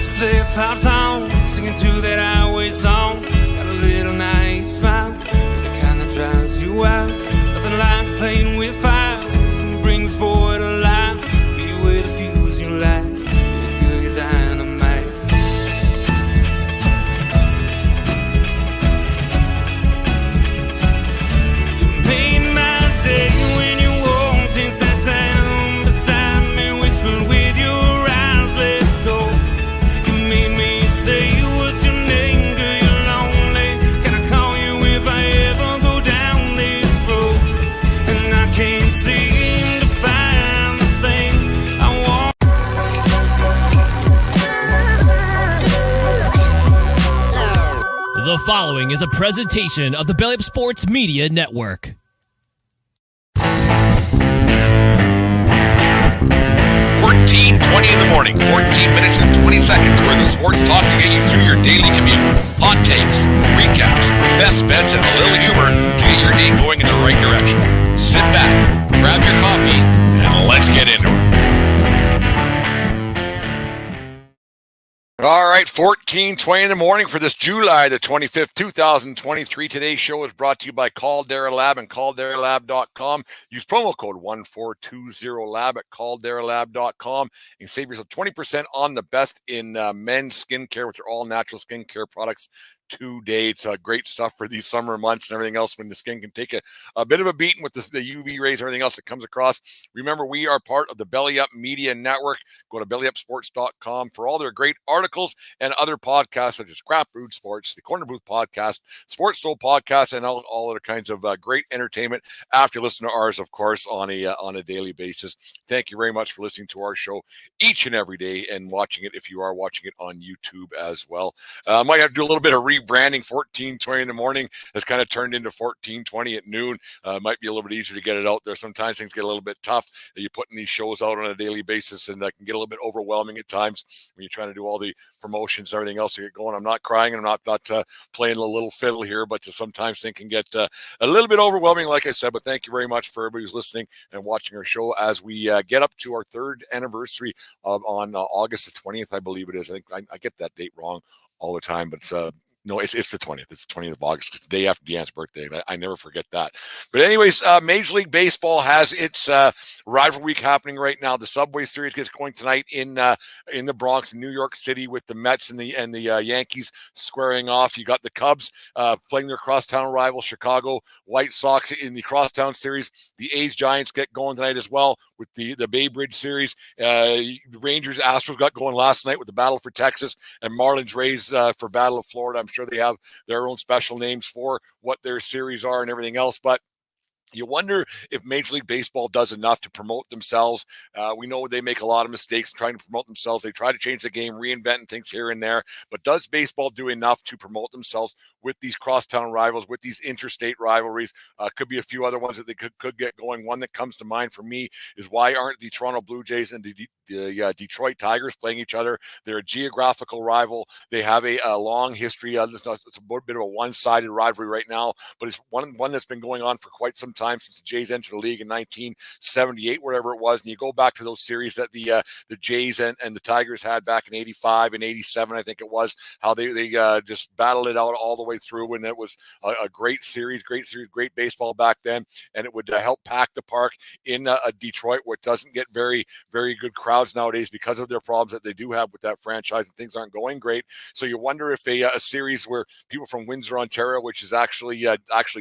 Let's play a pop song, singing through that highway song. Got a little naive smile, the kind that drives you out. Nothing like playing with fire, it brings boy to life. You with a fuse you light, you're good, you're dynamite. You made my day when you walked and sat down beside me, whispered with your eyes, let's go. You made me say, what's your name, girl, you're lonely. Can I call you if I ever go down this road? And I can't seem to find the thing I want. The following is a presentation of the Belly Up Sports Media Network. 14:20 in the morning, 14 minutes and 20 seconds worth of sports talk to get you through your daily commute. Hot takes, recaps, best bets, and a little humor to get your day going in the right direction. Sit back, grab your coffee, and let's get into it. All right, 14:20 in the morning for this July the 25th, 2023. Today's show is brought to you by Caldera Lab and calderalab.com. Use promo code 1420lab at calderalab.com and save yourself 20% on the best in men's skincare with their all-natural skincare products today. It's great stuff for these summer months and everything else when the skin can take a bit of a beating with the UV rays and everything else that comes across. Remember, we are part of the Belly Up Media Network. Go to bellyupsports.com for all their great articles and other podcasts such as Crap Food Sports, the Corner Booth Podcast, Sports Soul Podcast, and all other kinds of great entertainment after you listen to ours, of course, on a daily basis. Thank you very much for listening to our show each and every day and watching it if you are watching it on YouTube as well. Might have to do a little bit of rebranding. 14:20 in the morning has kind of turned into 14:20 at noon. Might be a little bit easier to get it out there. Sometimes things get a little bit tough. You're putting these shows out on a daily basis, and that can get a little bit overwhelming at times when you're trying to do all the promotions and everything else to get going. I'm not crying, and I'm not playing a little fiddle here, but sometimes things can get a little bit overwhelming, like I said. But thank you very much for everybody who's listening and watching our show as we get up to our third anniversary on August the 20th, I believe it is. I think I get that date wrong all the time, but no, it's the 20th. It's the 20th of August. It's the day after Deanne's birthday. I never forget that. But anyways, Major League Baseball has its rivalry week happening right now. The Subway Series gets going tonight in the Bronx, New York City, with the Mets and the Yankees squaring off. You got the Cubs playing their crosstown rival, Chicago White Sox, in the crosstown series. The A's Giants get going tonight as well with the Bay Bridge Series. Rangers Astros got going last night with the Battle for Texas, and Marlins Rays for Battle of Florida. I'm sure they have their own special names for what their series are and everything else, but you wonder if Major League Baseball does enough to promote themselves. We know they make a lot of mistakes trying to promote themselves. They try to change the game, reinventing things here and there. But does baseball do enough to promote themselves with these crosstown rivals, with these interstate rivalries? Could be a few other ones that they could get going. One that comes to mind for me is, why aren't the Toronto Blue Jays and the Detroit Tigers playing each other? They're a geographical rival. They have a long history. It's a bit of a one-sided rivalry right now, but it's one that's been going on for quite some time since the Jays entered the league in 1978, wherever it was. And you go back to those series that the Jays and the Tigers had back in 85 and 87, I think it was, how they just battled it out all the way through. And it was a great series, great baseball back then. And it would help pack the park in Detroit, where it doesn't get very, very good crowds nowadays because of their problems that they do have with that franchise, and things aren't going great. So you wonder if a series where people from Windsor, Ontario, which is actually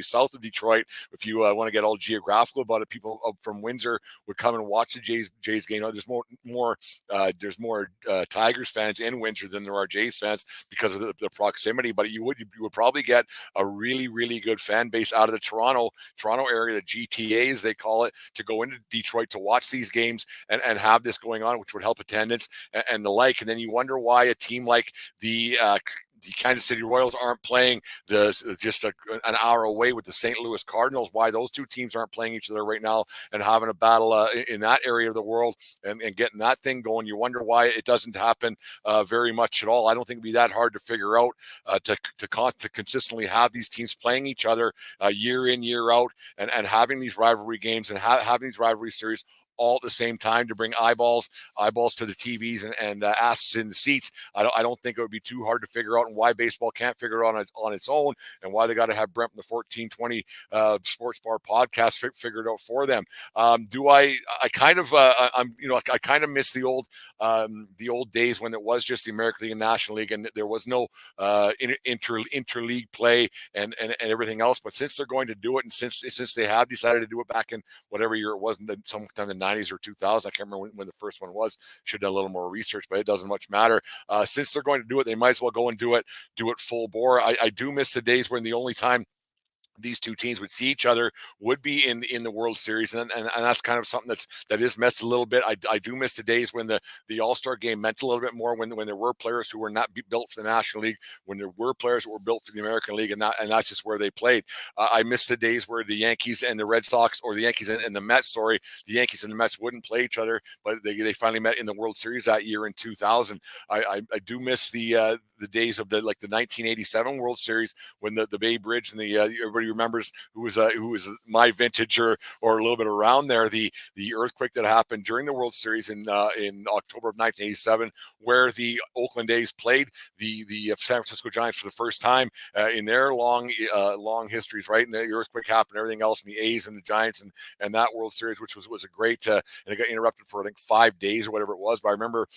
south of Detroit, if you want to get all geographical about it, people from Windsor would come and watch the Jays game. There's more Tigers fans in Windsor than there are Jays fans because of the proximity. But you would probably get a really, really good fan base out of the Toronto area, the GTA as they call it, to go into Detroit to watch these games and have this going on, which would help attendance and the like. And then you wonder why a team like the Kansas City Royals aren't playing just an hour away with the St. Louis Cardinals, why those two teams aren't playing each other right now and having a battle in that area of the world and getting that thing going. You wonder why it doesn't happen very much at all. I don't think it'd be that hard to figure out to consistently have these teams playing each other year in, year out, and having these rivalry games and having these rivalry series all at the same time to bring eyeballs to the TVs and asses in the seats. I don't think it would be too hard to figure out, and why baseball can't figure it out on its own, and why they got to have Brent from the 1420 Sports Bar podcast figured out for them. I kind of miss the old days when it was just the American League and National League, and there was no interleague play and everything else. But since they're going to do it, and since they have decided to do it back in whatever year it was, sometime in the 90s or 2000, I can't remember when the first one was. Should have done a little more research, but it doesn't much matter. Since they're going to do it, they might as well go and do it full bore. I do miss the days when the only time these two teams would see each other would be in the World Series, and that's kind of something that is missed a little bit. I do miss the days when the All-Star game meant a little bit more, when there were players who were not built for the National League, when there were players that were built for the American League, and that's just where they played. I miss the days where the Yankees and the Red Sox, or the Yankees and the Mets, the Yankees and the Mets wouldn't play each other, but they finally met in the World Series that year in 2000. I do miss the days of the 1987 World Series, when the Bay Bridge and everybody remembers, who was my vintage or a little bit around there, the earthquake that happened during the World Series in October of 1987, where the Oakland A's played the San Francisco Giants for the first time in their long histories, right? And the earthquake happened, and everything else, and the A's and the Giants and that World Series, which was a great, and it got interrupted for I think 5 days or whatever it was. But I remember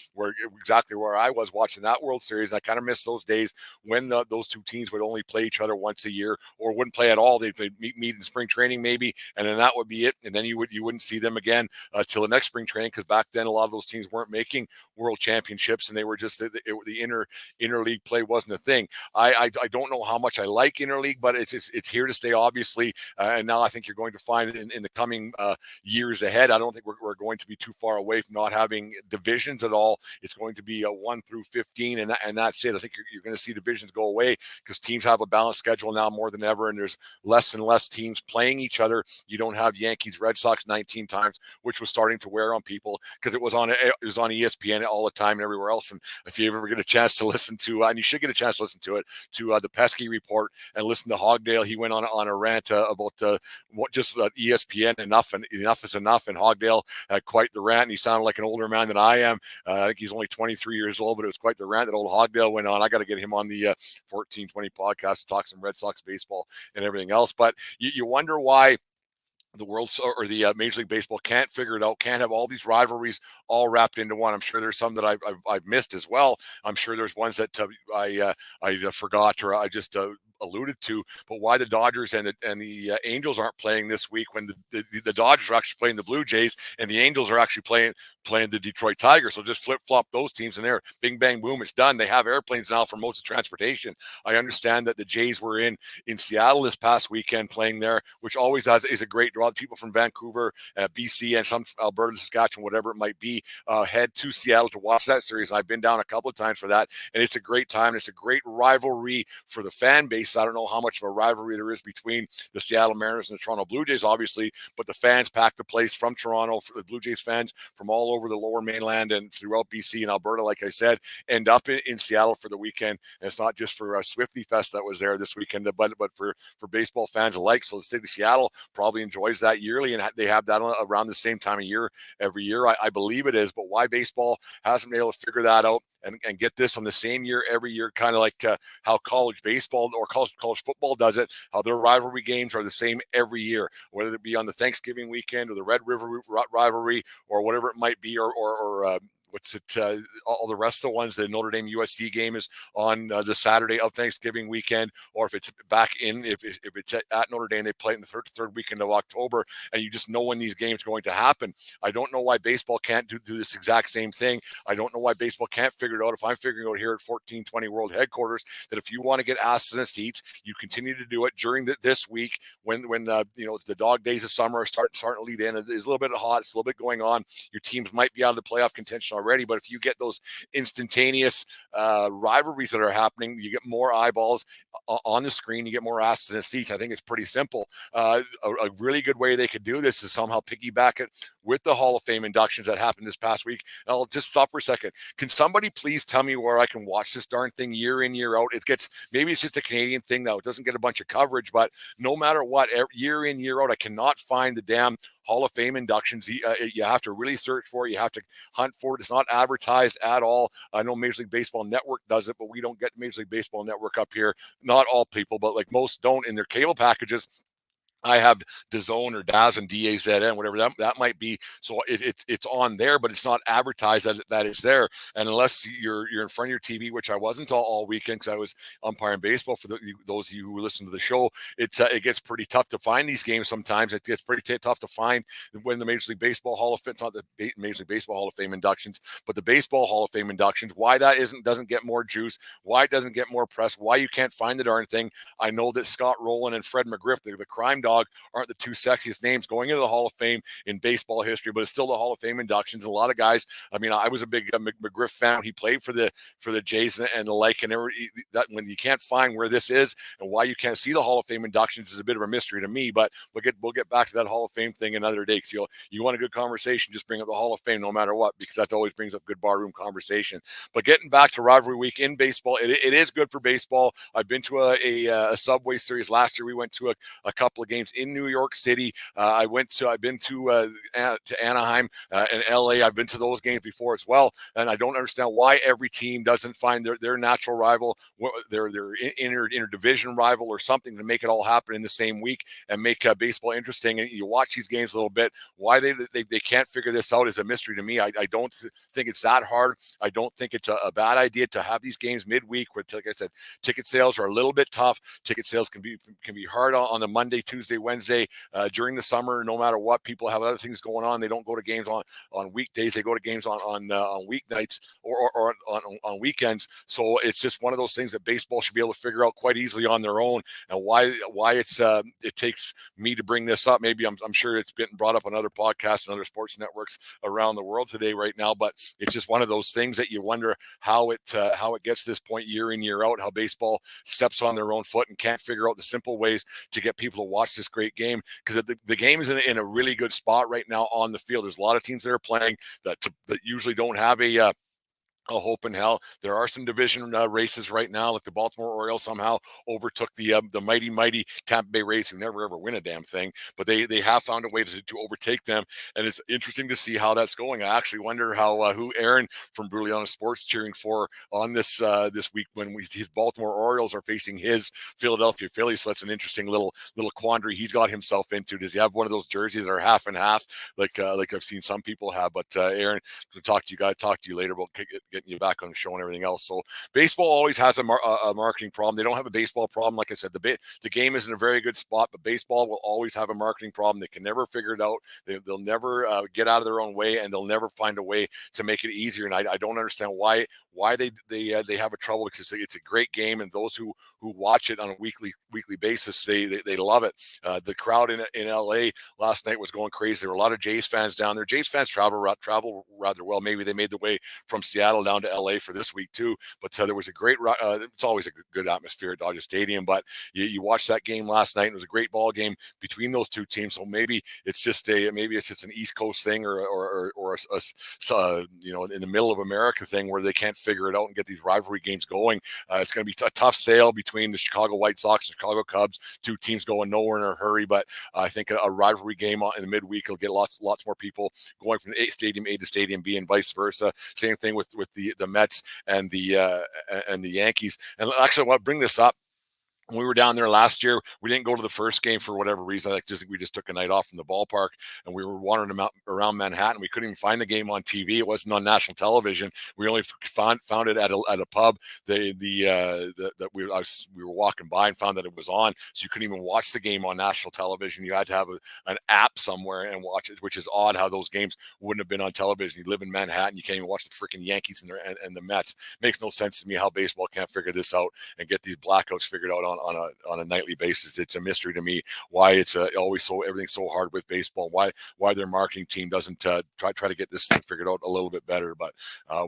exactly where I was watching that World Series, and I kind of miss those days when those two teams would only play each other once a year, or wouldn't play at all. They'd meet in spring training maybe, and then that would be it. And then you wouldn't see them again till the next spring training, because back then a lot of those teams weren't making world championships, and they were just the interleague play wasn't a thing. I don't know how much I like interleague, but it's here to stay, obviously. And now I think you're going to find in the coming years ahead, I don't think we're going to be too far away from not having divisions at all. It's going to be a 1 through 15, and that's it. I think you're going to see divisions go away, because teams have a balanced schedule now more than ever, and there's less and less teams playing each other. You don't have Yankees, Red Sox 19 times, which was starting to wear on people, because it was on ESPN all the time and everywhere else. And if you ever get a chance to listen to, and you should get a chance to listen to it, to the Pesky Report, and listen to Hogdale, he went on a rant about just ESPN. Enough is enough. And Hogdale had quite the rant, and he sounded like an older man than I am. I think he's only 23 years old, but it was quite the rant that old Hogdale went on. I got to get him on the 1420 podcast to talk some Red Sox baseball and everything else. But you wonder why the world or the Major League Baseball can't figure it out, can't have all these rivalries all wrapped into one. I'm sure there's some that I've missed as well. I'm sure there's ones that I forgot, or I just alluded to. But why the Dodgers and the Angels aren't playing this week, when the Dodgers are actually playing the Blue Jays, and the Angels are actually playing the Detroit Tigers? So just flip-flop those teams, and there, bing, bang, boom, it's done. They have airplanes now for modes of transportation. I understand that the Jays were in Seattle this past weekend playing there, which always is a great draw. People from Vancouver, BC, and some Alberta, Saskatchewan, whatever it might be, head to Seattle to watch that series. And I've been down a couple of times for that, and it's a great time. It's a great rivalry for the fan base. I don't know how much of a rivalry there is between the Seattle Mariners and the Toronto Blue Jays, obviously, but the fans pack the place from Toronto. For the Blue Jays fans from all over the lower mainland and throughout BC and Alberta, like I said, end up in Seattle for the weekend. And it's not just for Swifty Fest that was there this weekend, but for baseball fans alike. So the city of Seattle probably enjoys that yearly, and they have that around the same time of year every year. I believe it is, but why baseball hasn't been able to figure that out and get this on the same year every year, kind of like how college baseball or college football does it, how their rivalry games are the same every year, whether it be on the Thanksgiving weekend or the Red River rivalry or whatever it might be, or all the rest of the ones. The Notre Dame USC game is on the Saturday of Thanksgiving weekend, or if it's if it's at Notre Dame, they play it in the third weekend of October, and you just know when these games are going to happen. I don't know why baseball can't do this exact same thing. I don't know why baseball can't figure it out. If I'm figuring out here at 1420 World Headquarters that if you want to get asses in the seats, you continue to do it during this week when the dog days of summer are starting to lead in. It's a little bit hot. It's a little bit going on. Your teams might be out of the playoff contention already, but if you get those instantaneous rivalries that are happening, you get more eyeballs on the screen, you get more asses in the seats. I think it's pretty simple. A really good way they could do this is somehow piggyback it with the Hall of Fame inductions that happened this past week. And I'll just stop for a second. Can somebody please tell me where I can watch this darn thing year in, year out? Maybe it's just a Canadian thing though. It doesn't get a bunch of coverage, but no matter what, year in, year out, I cannot find the damn Hall of Fame inductions. You have to really search for it. You have to hunt for it. It's not advertised at all. I know Major League Baseball Network does it, but we don't get Major League Baseball Network up here. Not all people, but like most don't in their cable packages. I have DAZN or DAZ and DAZN, whatever that might be. So it's on there, but it's not advertised that it's there. And unless you're in front of your TV, which I wasn't all weekend because I was umpiring baseball for those of you who listen to the show, it gets pretty tough to find these games sometimes. It gets pretty tough to find when the Major League Baseball Hall of Fame, it's not the Major League Baseball Hall of Fame inductions, but the Baseball Hall of Fame inductions. Why that doesn't get more juice, why it doesn't get more press, why you can't find the darn thing. I know that Scott Rowland and Fred McGriff, the crime dog, aren't the two sexiest names going into the Hall of Fame in baseball history, but it's still the Hall of Fame inductions. A lot of guys, I mean, I was a big McGriff fan. He played for the Jays and the like, and that when you can't find where this is and why you can't see the Hall of Fame inductions is a bit of a mystery to me. But we'll get back to that Hall of Fame thing another day. Because you want a good conversation, just bring up the Hall of Fame no matter what, because that always brings up good barroom conversation. But getting back to rivalry week in baseball, it is good for baseball. I've been to a Subway Series last year. We went to a couple of games in New York City. I've been to Anaheim and LA. I've been to those games before as well, and I don't understand why every team doesn't find their natural rival, their interdivision rival, or something to make it all happen in the same week and make baseball interesting. And you watch these games a little bit. Why they can't figure this out is a mystery to me. I don't think it's that hard. I don't think it's a bad idea to have these games midweek, where, like I said, ticket sales are a little bit tough. Ticket sales can be hard on the Monday, Tuesday, Wednesday. During the summer, no matter what, people have other things going on. They don't go to games on weekdays. They go to games on weeknights or on weekends. So it's just one of those things that baseball should be able to figure out quite easily on their own. And why it takes me to bring this up. Maybe I'm sure it's been brought up on other podcasts and other sports networks around the world today right now. But it's just one of those things that you wonder how it gets to this point year in, year out. How baseball steps on their own foot and can't figure out the simple ways to get people to watch this great game, because the game is in a really good spot right now on the field. There's a lot of teams that are playing that usually don't have a hope in hell. There are some division races right now, like the Baltimore Orioles somehow overtook the mighty Tampa Bay Rays, who never ever win a damn thing, but they have found a way to overtake them, and it's interesting to see how that's going. I actually wonder how who Aaron from Bruliana Sports cheering for on this week when his Baltimore Orioles are facing his Philadelphia Phillies. So that's an interesting little quandary he's got himself into. Does he have one of those jerseys that are half and half, like I've seen some people have? But Aaron, to talk to you later about getting you back on the show and everything else. So baseball always has a marketing problem. They don't have a baseball problem. Like I said, the game is in a very good spot, but baseball will always have a marketing problem. They can never figure it out. They'll never get out of their own way, and they'll never find a way to make it easier. And I don't understand why they have a trouble, because it's a great game, and those who watch it on a weekly basis, they love it. The crowd in LA last night was going crazy. There were a lot of Jays fans down there. Jays fans travel rather well. Maybe they made the way from Seattle down to LA for this week too, but there was a great it's always a good atmosphere at Dodger Stadium. But you watched that game last night, and it was a great ball game between those two teams. So maybe it's just an East Coast thing, or in the middle of America thing, where they can't figure it out and get these rivalry games going. It's going to be a tough sale between the Chicago White Sox and Chicago Cubs, two teams going nowhere in a hurry. But I think a rivalry game in the midweek will get lots more people going from Stadium A to Stadium B, and vice versa. Same thing with the Mets and the Yankees. And actually, I want to bring this up. When we were down there last year, we didn't go to the first game for whatever reason. We just took a night off from the ballpark, and we were wandering around Manhattan. We couldn't even find the game on TV. It wasn't on national television. We only found it at a pub. We were walking by and found that it was on, so you couldn't even watch the game on national television. You had to have an app somewhere and watch it, which is odd how those games wouldn't have been on television. You live in Manhattan, you can't even watch the freaking Yankees and the Mets. Makes no sense to me how baseball can't figure this out and get these blackouts figured out on a nightly basis. It's a mystery to me why it's always everything's so hard with baseball. Why their marketing team doesn't try to get this thing figured out a little bit better. But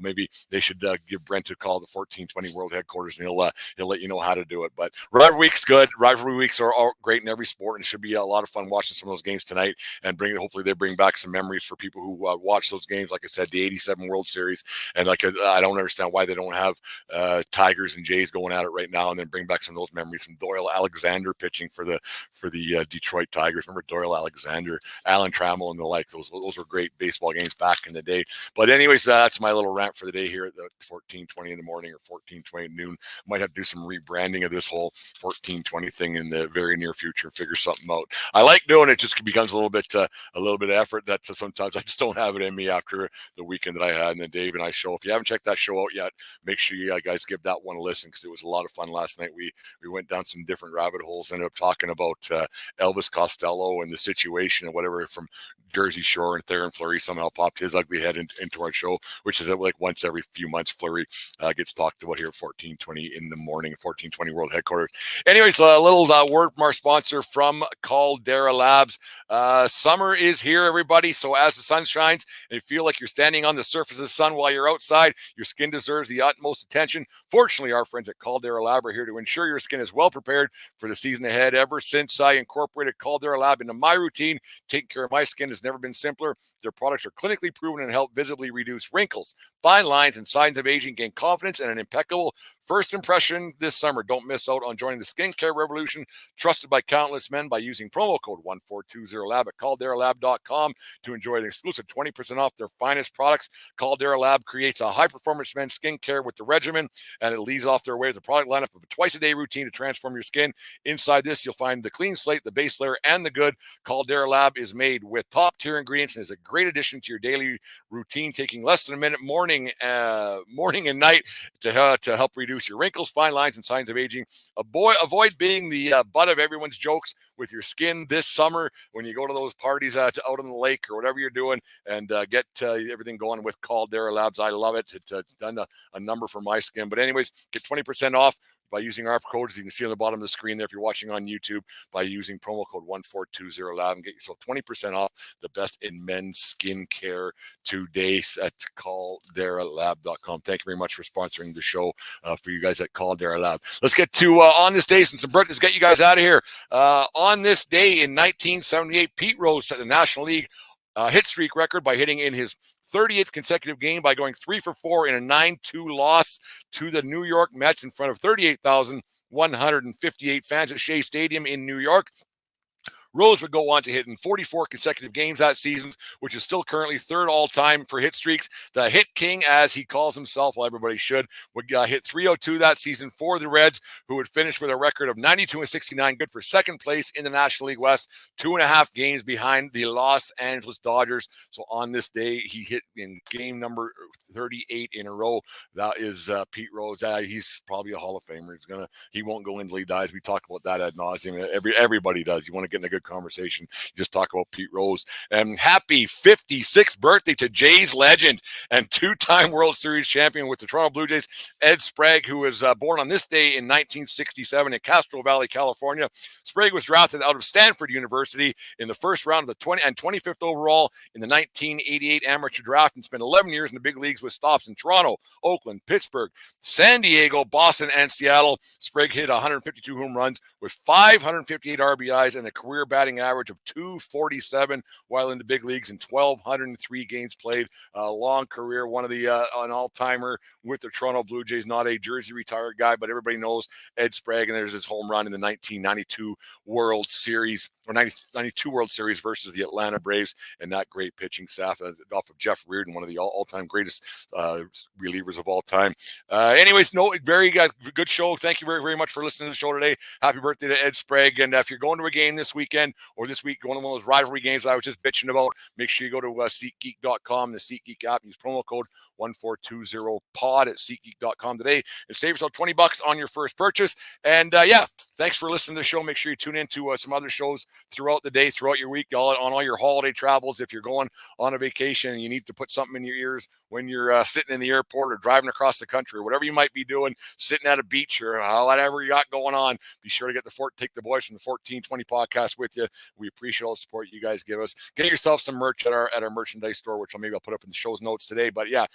maybe they should give Brent a call at the 1420 World Headquarters, and he'll let you know how to do it. But Rivalry Week's good. Rivalry Weeks are all great in every sport, and it should be a lot of fun watching some of those games tonight and hopefully they bring back some memories for people who watch those games. Like I said, the '87 World Series, and I don't understand why they don't have Tigers and Jays going at it right now, and then bring back some of those memories from Doyle Alexander pitching for the Detroit Tigers. Remember Doyle Alexander, Alan Trammell, and the like. Those were great baseball games back in the day. But anyways, that's my little rant for the day here at the 14:20 in the morning or 14:20 at noon. Might have to do some rebranding of this whole 14:20 thing in the very near future and figure something out. I like doing it; just becomes a little bit of effort that sometimes I just don't have it in me after the weekend that I had and the Dave and I show. If you haven't checked that show out yet, make sure you guys give that one a listen because it was a lot of fun last night. We went down some different rabbit holes, ended up talking about Elvis Costello and the situation and whatever from Jersey Shore, and Theron Fleury somehow popped his ugly head into our show, which is like once every few months. Fleury gets talked about here at 14:20 in the morning, 14:20 World Headquarters. Anyways, a little word from our sponsor from Caldera Labs. Summer is here, everybody. So as the sun shines and you feel like you're standing on the surface of the sun while you're outside, your skin deserves the utmost attention. Fortunately, our friends at Caldera Lab are here to ensure your skin is well prepared for the season ahead. Ever since I incorporated Caldera Lab into my routine, taking care of my skin has never been simpler. Their products are clinically proven and help visibly reduce wrinkles, fine lines, and signs of aging. Gain confidence and an impeccable first impression this summer. Don't miss out on joining the skincare revolution trusted by countless men by using promo code 1420LAB at calderalab.com to enjoy an exclusive 20% off their finest products. Caldera Lab creates a high-performance men's skincare with the regimen, and it leads off their way with a product lineup of a twice-a-day routine to transform your skin. Inside this, you'll find the clean slate, the base layer, and the good. Caldera Lab is made with top-tier ingredients and is a great addition to your daily routine, taking less than a minute morning and night to help reduce your wrinkles, fine lines, and signs of aging. Avoid being the butt of everyone's jokes with your skin this summer when you go to those parties out on the lake or whatever you're doing, and get everything going with Caldera Labs. I love it. It's done a number for my skin. But anyways, get 20% off by using our code, as you can see on the bottom of the screen there if you're watching on YouTube, by using promo code 1420LAB and get yourself 20% off the best in men's skincare today at calderalab.com. Thank you very much for sponsoring the show for you guys at Caldera Lab. Let's get to on this day, since some Let's get you guys out of here. On this day in 1978, Pete Rose set the National League hit streak record by hitting in his 38th consecutive game by going 3 for 4 in a 9-2 loss to the New York Mets in front of 38,158 fans at Shea Stadium in New York. Rose would go on to hit in 44 consecutive games that season, which is still currently third all-time for hit streaks. The Hit King, as he calls himself, well, everybody should, would hit 302 that season for the Reds, who would finish with a record of 92-69, good for second place in the National League West, 2.5 games behind the Los Angeles Dodgers. So on this day, he hit in game number 38 in a row. That is Pete Rose. He's probably a Hall of Famer. He won't go until he dies. We talk about that ad nauseum. Everybody does. You want to get in a good conversation, just talk about Pete Rose. And happy 56th birthday to Jays legend and two-time World Series champion with the Toronto Blue Jays, Ed Sprague, who was born on this day in 1967 in Castro Valley, California. Sprague was drafted out of Stanford University in the first round of the 25th overall in the 1988 amateur draft, and spent 11 years in the big leagues with stops in Toronto, Oakland, Pittsburgh, San Diego, Boston, and Seattle. Sprague hit 152 home runs with 558 RBIs and a career batting average of .247 while in the big leagues in 1,203 games played. A long career, one of the an all-timer with the Toronto Blue Jays, not a Jersey retired guy, but everybody knows Ed Sprague, and there's his home run in the 1992 World Series, or 92 World Series versus the Atlanta Braves, and that great pitching staff off of Jeff Reardon, one of the all-time greatest relievers of all time. Anyways, very good show. Thank you very, very much for listening to the show today. Happy birthday to Ed Sprague. And if you're going to a game this weekend or this week, going to one of those rivalry games I was just bitching about, make sure you go to SeatGeek.com, the SeatGeek app, and use promo code 1420POD at SeatGeek.com today and save yourself $20 on your first purchase. And thanks for listening to the show. Make sure you tune in to some other shows throughout the day, throughout your week, on all your holiday travels. If you're going on a vacation and you need to put something in your ears when you're sitting in the airport or driving across the country or whatever you might be doing, sitting at a beach or whatever you got going on, be sure to take the boys from the 1420 podcast with you. We appreciate all the support you guys give us. Get yourself some merch at our merchandise store, which I'll put up in the show's notes today. But yeah,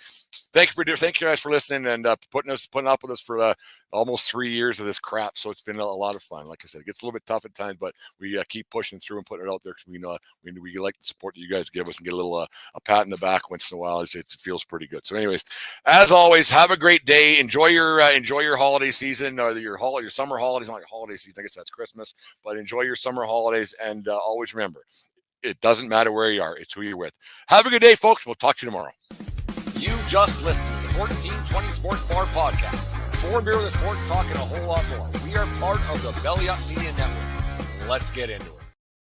thank you guys for listening and putting up with us for almost 3 years of this crap. So it's been a lot of fun. Like I said, it gets a little bit tough at times, but we keep pushing through and putting it out there because we know we like the support that you guys give us and get a little a pat in the back once in a while. It feels pretty good. So anyways, as always, have a great day. Enjoy your holiday season or your summer holidays. Not your holiday season, I guess that's Christmas, but enjoy your summer holidays and always remember, it doesn't matter where you are, it's who you're with. Have a good day, folks. We'll talk to you tomorrow. You just listened to the 1420 Sports Bar Podcast. 4 beer with the sports talking a whole lot more. We are part of the Belly Up Media Network. Let's get into it.